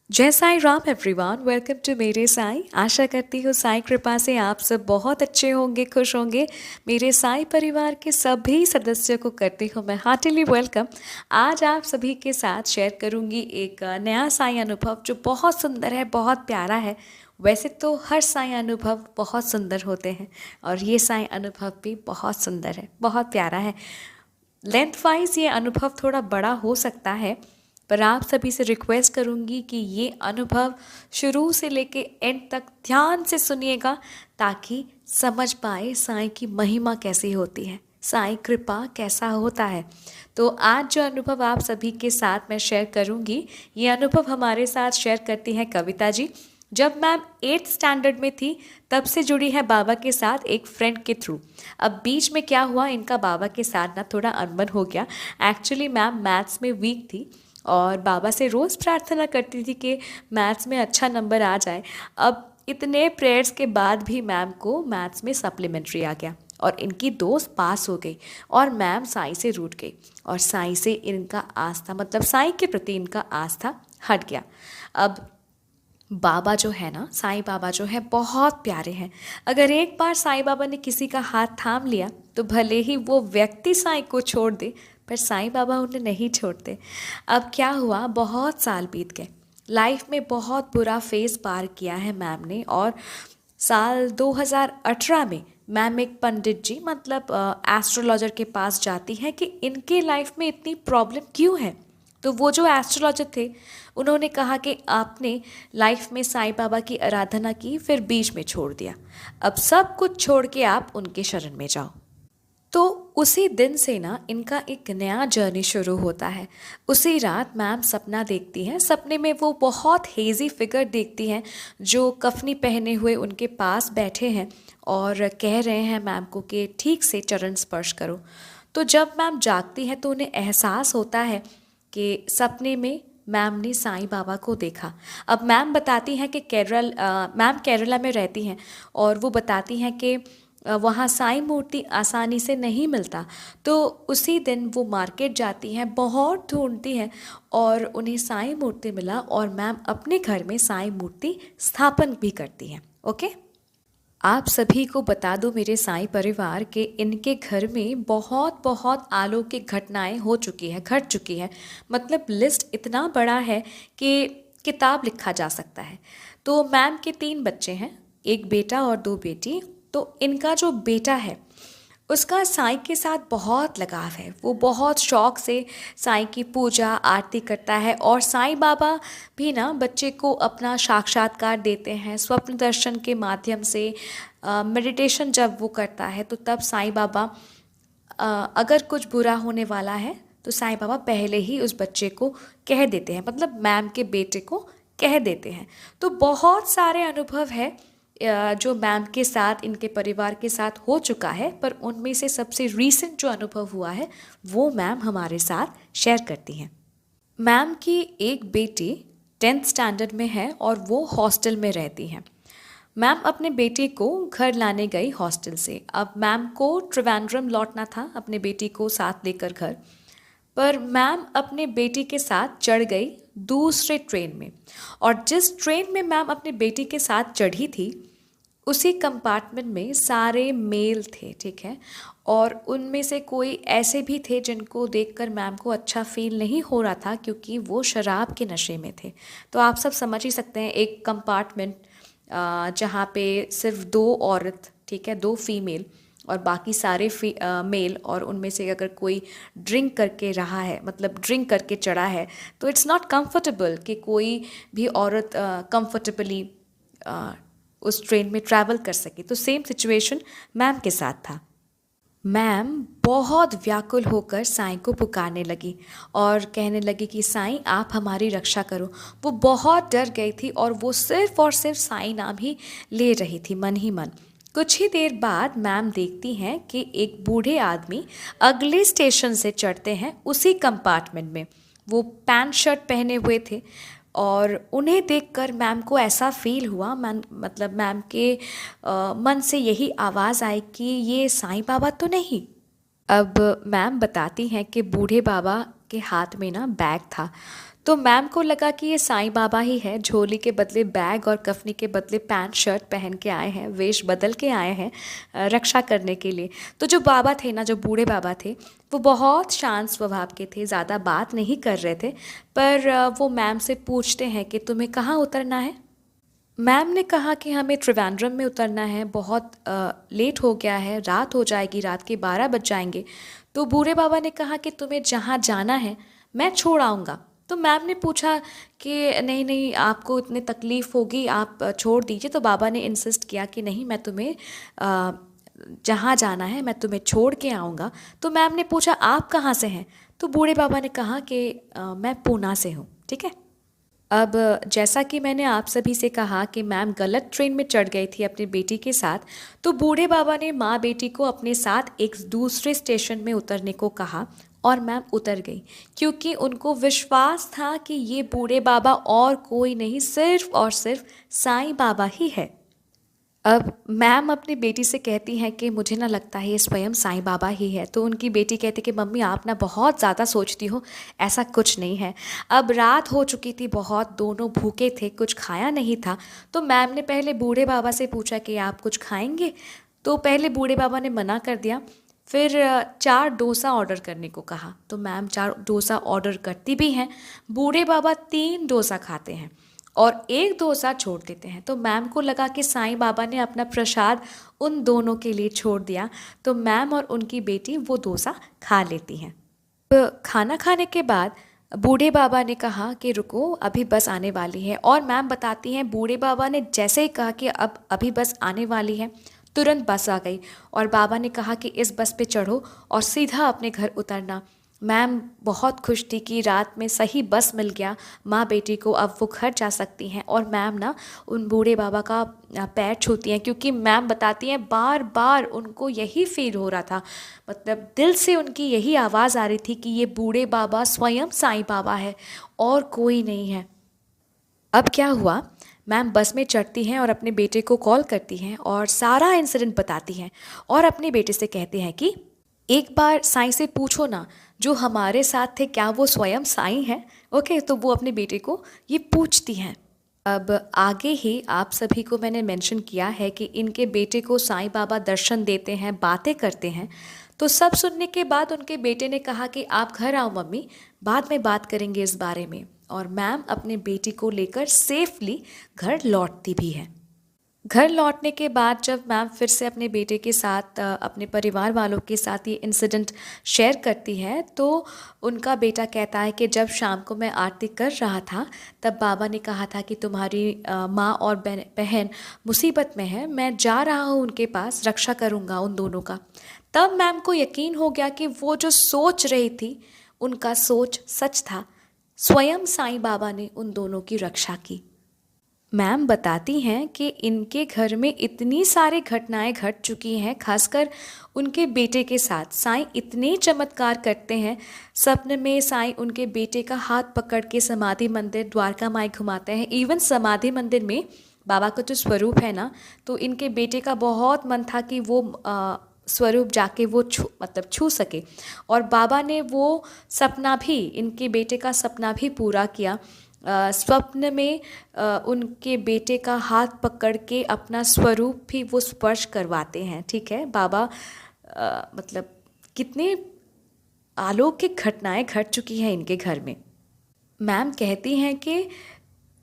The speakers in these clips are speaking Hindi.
जय Sai Ram everyone, welcome to मेरे साईं। आशा करती हूँ साईं कृपा से आप सब बहुत अच्छे होंगे, खुश होंगे। मेरे साईं परिवार के सभी सदस्यों को करती हूँ मैं हार्टिली वेलकम। आज आप सभी के साथ शेयर करूँगी एक नया साईं अनुभव जो बहुत सुंदर है, बहुत प्यारा है। वैसे तो हर साईं अनुभव बहुत सुंदर होते हैं और ये साईं अनुभव भी बहुत सुंदर है, बहुत प्यारा है। लेंथ वाइज ये अनुभव थोड़ा बड़ा हो सकता है, पर आप सभी से रिक्वेस्ट करूंगी कि ये अनुभव शुरू से लेके एंड तक ध्यान से सुनिएगा ताकि समझ पाए साईं की महिमा कैसी होती है, साईं कृपा कैसा होता है। तो आज जो अनुभव आप सभी के साथ मैं शेयर करूंगी, ये अनुभव हमारे साथ शेयर करती हैं कविता जी। जब मैम 8th स्टैंडर्ड में थी तब से जुड़ी है बाबा के साथ एक फ्रेंड के थ्रू। अब बीच में क्या हुआ, इनका बाबा के साथ ना थोड़ा अनबन हो गया। एक्चुअली मैम मैथ्स में वीक थी और बाबा से रोज़ प्रार्थना करती थी कि मैथ्स में अच्छा नंबर आ जाए। अब इतने प्रेयर्स के बाद भी मैम को मैथ्स में सप्लीमेंट्री आ गया और इनकी दोस्त पास हो गई और मैम साईं से रूठ गई और साईं से इनका आस्था, मतलब साईं के प्रति इनका आस्था हट गया। अब बाबा जो है ना, साईं बाबा जो है बहुत प्यारे हैं। अगर एक बार साईं बाबा ने किसी का हाथ थाम लिया तो भले ही वो व्यक्ति साईं को छोड़ दे, पर साईं बाबा उन्हें नहीं छोड़ते। अब क्या हुआ, बहुत साल बीत गए, लाइफ में बहुत बुरा फेज पार किया है मैम ने। और साल 2018 में मैम एक पंडित जी, मतलब एस्ट्रोलॉजर के पास जाती हैं कि इनके लाइफ में इतनी प्रॉब्लम क्यों है। तो वो जो एस्ट्रोलॉजर थे उन्होंने कहा कि आपने लाइफ में साईं बाबा की आराधना की, फिर बीच में छोड़ दिया। अब सब कुछ छोड़ के आप उनके शरण में जाओ। तो उसी दिन से ना इनका एक नया जर्नी शुरू होता है। उसी रात मैम सपना देखती हैं। सपने में वो बहुत हेजी फिगर देखती हैं जो कफनी पहने हुए उनके पास बैठे हैं और कह रहे हैं मैम को कि ठीक से चरण स्पर्श करो। तो जब मैम जागती हैं तो उन्हें एहसास होता है कि सपने में मैम ने साईं बाबा को देखा। अब मैम बताती हैं कि मैम केरला में रहती हैं और वो बताती हैं कि वहाँ साईं मूर्ति आसानी से नहीं मिलता। तो उसी दिन वो मार्केट जाती हैं, बहुत ढूंढती हैं और उन्हें साईं मूर्ति मिला और मैम अपने घर में साईं मूर्ति स्थापन भी करती हैं। ओके, आप सभी को बता दूं मेरे साईं परिवार के इनके घर में बहुत बहुत अलौकिक घटनाएं हो चुकी है, घट चुकी है। मतलब लिस्ट इतना बड़ा है कि किताब लिखा जा सकता है। तो मैम के 3 बच्चे हैं, एक बेटा और 2 बेटी। तो इनका जो बेटा है उसका साईं के साथ बहुत लगाव है। वो बहुत शौक से साईं की पूजा आरती करता है और साईं बाबा भी ना बच्चे को अपना साक्षात्कार देते हैं स्वप्न दर्शन के माध्यम से। मेडिटेशन जब वो करता है तो तब साईं बाबा, अगर कुछ बुरा होने वाला है तो साईं बाबा पहले ही उस बच्चे को कह देते हैं, मतलब मैम के बेटे को कह देते हैं। तो बहुत सारे अनुभव है जो मैम के साथ, इनके परिवार के साथ हो चुका है, पर उनमें से सबसे रीसेंट जो अनुभव हुआ है वो मैम हमारे साथ शेयर करती हैं। मैम की एक बेटी 10th स्टैंडर्ड में है और वो हॉस्टल में रहती हैं। मैम अपने बेटे को घर लाने गई हॉस्टल से। अब मैम को त्रिवेंद्रम लौटना था अपने बेटी को साथ लेकर घर, पर मैम अपने बेटी के साथ चढ़ गई दूसरे ट्रेन में। और जिस ट्रेन में मैम अपने बेटी के साथ चढ़ी थी उसी कंपार्टमेंट में सारे मेल थे, ठीक है। और उनमें से कोई ऐसे भी थे जिनको देखकर मैम को अच्छा फील नहीं हो रहा था क्योंकि वो शराब के नशे में थे। तो आप सब समझ ही सकते हैं, एक कंपार्टमेंट जहाँ पे सिर्फ 2 औरत, ठीक है, 2 फीमेल और बाकी सारे मेल, और उनमें से अगर कोई ड्रिंक करके रहा है, मतलब ड्रिंक करके चढ़ा है, तो इट्स नॉट कंफर्टेबल कि कोई भी औरत कंफर्टेबली उस ट्रेन में ट्रैवल कर सके। तो सेम सिचुएशन मैम के साथ था। मैम बहुत व्याकुल होकर साईं को पुकारने लगी और कहने लगी कि साईं आप हमारी रक्षा करो। वो बहुत डर गई थी और वो सिर्फ और सिर्फ साईं नाम ही ले रही थी मन ही मन। कुछ ही देर बाद मैम देखती हैं कि एक बूढ़े आदमी अगले स्टेशन से चढ़ते हैं उसी कंपार्टमेंट में। वो पैंट शर्ट पहने हुए थे और उन्हें देखकर मैम को ऐसा फील हुआ, मतलब मैम के मन से यही आवाज़ आई कि ये साईं बाबा तो नहीं। अब मैम बताती हैं कि बूढ़े बाबा के हाथ में ना बैग था। तो मैम को लगा कि ये साईं बाबा ही है, झोली के बदले बैग और कफनी के बदले पैंट शर्ट पहन के आए हैं, वेश बदल के आए हैं रक्षा करने के लिए। तो जो बाबा थे ना, जो बूढ़े बाबा थे, वो बहुत शांत स्वभाव के थे, ज़्यादा बात नहीं कर रहे थे। पर वो मैम से पूछते हैं कि तुम्हें कहाँ उतरना है। मैम ने कहा कि हमें त्रिवेंद्रम में उतरना है, बहुत लेट हो गया है, रात हो जाएगी, रात के 12 बज जाएंगे। तो बूढ़े बाबा ने कहा कि तुम्हें जहाँ जाना है मैं छोड़ आऊँगा। तो मैम ने पूछा कि नहीं नहीं, आपको इतनी तकलीफ़ होगी, आप छोड़ दीजिए। तो बाबा ने इंसिस्ट किया कि नहीं, मैं तुम्हें जहाँ जाना है मैं तुम्हें छोड़ के आऊँगा। तो मैम ने पूछा आप कहाँ से हैं। तो बूढ़े बाबा ने कहा कि मैं पूना से हूँ। ठीक है। अब जैसा कि मैंने आप सभी से कहा कि मैम गलत ट्रेन में चढ़ गई थी अपनी बेटी के साथ, तो बूढ़े बाबा ने माँ बेटी को अपने साथ एक दूसरे स्टेशन में उतरने को कहा और मैम उतर गई, क्योंकि उनको विश्वास था कि ये बूढ़े बाबा और कोई नहीं, सिर्फ और सिर्फ साईं बाबा ही है। अब मैम अपनी बेटी से कहती हैं कि मुझे ना लगता है ये स्वयं साईं बाबा ही है। तो उनकी बेटी कहती कि मम्मी आप ना बहुत ज़्यादा सोचती हो, ऐसा कुछ नहीं है। अब रात हो चुकी थी बहुत, दोनों भूखे थे, कुछ खाया नहीं था। तो मैम ने पहले बूढ़े बाबा से पूछा कि आप कुछ खाएंगे। तो पहले बूढ़े बाबा ने मना कर दिया। फिर 4 डोसा ऑर्डर करने को कहा। तो मैम 4 डोसा ऑर्डर करती भी हैं। बूढ़े बाबा 3 डोसा खाते हैं और 1 डोसा छोड़ देते हैं। तो मैम को लगा कि साईं बाबा ने अपना प्रसाद उन दोनों के लिए छोड़ दिया। तो मैम और उनकी बेटी वो डोसा खा लेती हैं। तो खाना खाने के बाद बूढ़े बाबा ने कहा कि रुको, अभी बस आने वाली है। और मैम बताती हैं बूढ़े बाबा ने जैसे ही कहा कि अब अभी बस आने वाली है, तुरंत बस आ गई और बाबा ने कहा कि इस बस पे चढ़ो और सीधा अपने घर उतरना। मैम बहुत खुश थी कि रात में सही बस मिल गया माँ बेटी को, अब वो घर जा सकती हैं। और मैम ना उन बूढ़े बाबा का पैर छूती हैं, क्योंकि मैम बताती हैं बार बार उनको यही फील हो रहा था, मतलब दिल से उनकी यही आवाज़ आ रही थी कि ये बूढ़े बाबा स्वयं साईं बाबा है और कोई नहीं है। अब क्या हुआ, मैम बस में चढ़ती हैं और अपने बेटे को कॉल करती हैं और सारा इंसिडेंट बताती हैं और अपने बेटे से कहते हैं कि एक बार साईं से पूछो ना, जो हमारे साथ थे क्या वो स्वयं साईं हैं। ओके, तो वो अपने बेटे को ये पूछती हैं। अब आगे ही आप सभी को मैंने मेंशन किया है कि इनके बेटे को साईं बाबा दर्शन देते हैं, बातें करते हैं। तो सब सुनने के बाद उनके बेटे ने कहा कि आप घर आओ मम्मी, बाद में बात करेंगे इस बारे में। और मैम अपने बेटी को लेकर सेफली घर लौटती भी है। घर लौटने के बाद जब मैम फिर से अपने बेटे के साथ अपने परिवार वालों के साथ ये इंसिडेंट शेयर करती है, तो उनका बेटा कहता है कि जब शाम को मैं आरती कर रहा था तब बाबा ने कहा था कि तुम्हारी माँ और बहन मुसीबत में है, मैं जा रहा हूँ उनके पास, रक्षा करूँगा उन दोनों का। तब मैम को यकीन हो गया कि वो जो सोच रही थी उनका सोच सच था, स्वयं साईं बाबा ने उन दोनों की रक्षा की। मैम बताती हैं कि इनके घर में इतनी सारी घटनाएं घट चुकी हैं, खासकर उनके बेटे के साथ। साईं इतने चमत्कार करते हैं, सपने में साईं उनके बेटे का हाथ पकड़ के समाधि मंदिर द्वारका माई घुमाते हैं। इवन समाधि मंदिर में बाबा का जो स्वरूप है ना, तो इनके बेटे का बहुत मन था कि वो स्वरूप जाके वो छू सके, और बाबा ने वो सपना भी, इनके बेटे का सपना भी पूरा किया। स्वप्न में उनके बेटे का हाथ पकड़ के अपना स्वरूप भी वो स्पर्श करवाते हैं। ठीक है, बाबा मतलब कितने अलौकिक घटनाएं घट चुकी हैं इनके घर में। मैम कहती हैं कि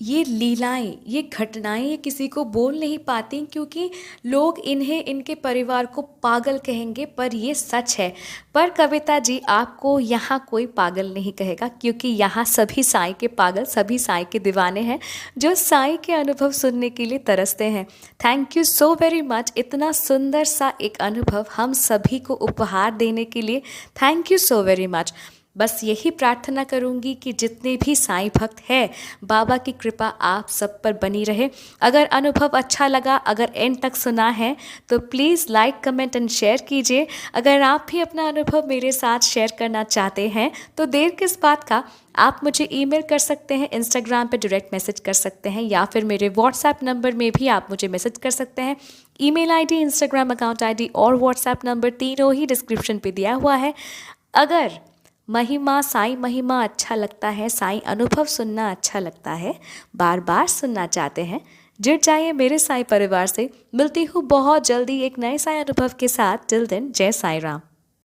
ये लीलाएं, ये घटनाएं ये किसी को बोल नहीं पाती, क्योंकि लोग इन्हें, इनके परिवार को पागल कहेंगे, पर ये सच है। पर कविता जी, आपको यहाँ कोई पागल नहीं कहेगा, क्योंकि यहाँ सभी साईं के पागल, सभी साईं के दीवाने हैं जो साईं के अनुभव सुनने के लिए तरसते हैं। Thank you so very much, इतना सुंदर सा एक अनुभव हम सभी को उपहार देने के लिए। Thank you so very much. बस यही प्रार्थना करूंगी कि जितने भी साईं भक्त हैं, बाबा की कृपा आप सब पर बनी रहे। अगर अनुभव अच्छा लगा, अगर एंड तक सुना है, तो please like, comment and share कीजिए। अगर आप भी अपना अनुभव मेरे साथ शेयर करना चाहते हैं तो देर किस बात का, आप मुझे ईमेल कर सकते हैं, इंस्टाग्राम पे डायरेक्ट मैसेज कर सकते हैं, या फिर मेरे व्हाट्सएप नंबर में भी आप मुझे मैसेज कर सकते हैं। Email ID, Instagram account ID और व्हाट्सएप नंबर तीनों ही डिस्क्रिप्शन पे दिया हुआ है। अगर महिमा साईं महिमा अच्छा लगता है, साईं अनुभव सुनना अच्छा लगता है, बार बार सुनना चाहते हैं। जुड़ जाइए मेरे साईं परिवार से। मिलती हूँ बहुत जल्दी एक नए साईं अनुभव के साथ। टिल देन जय साईं राम।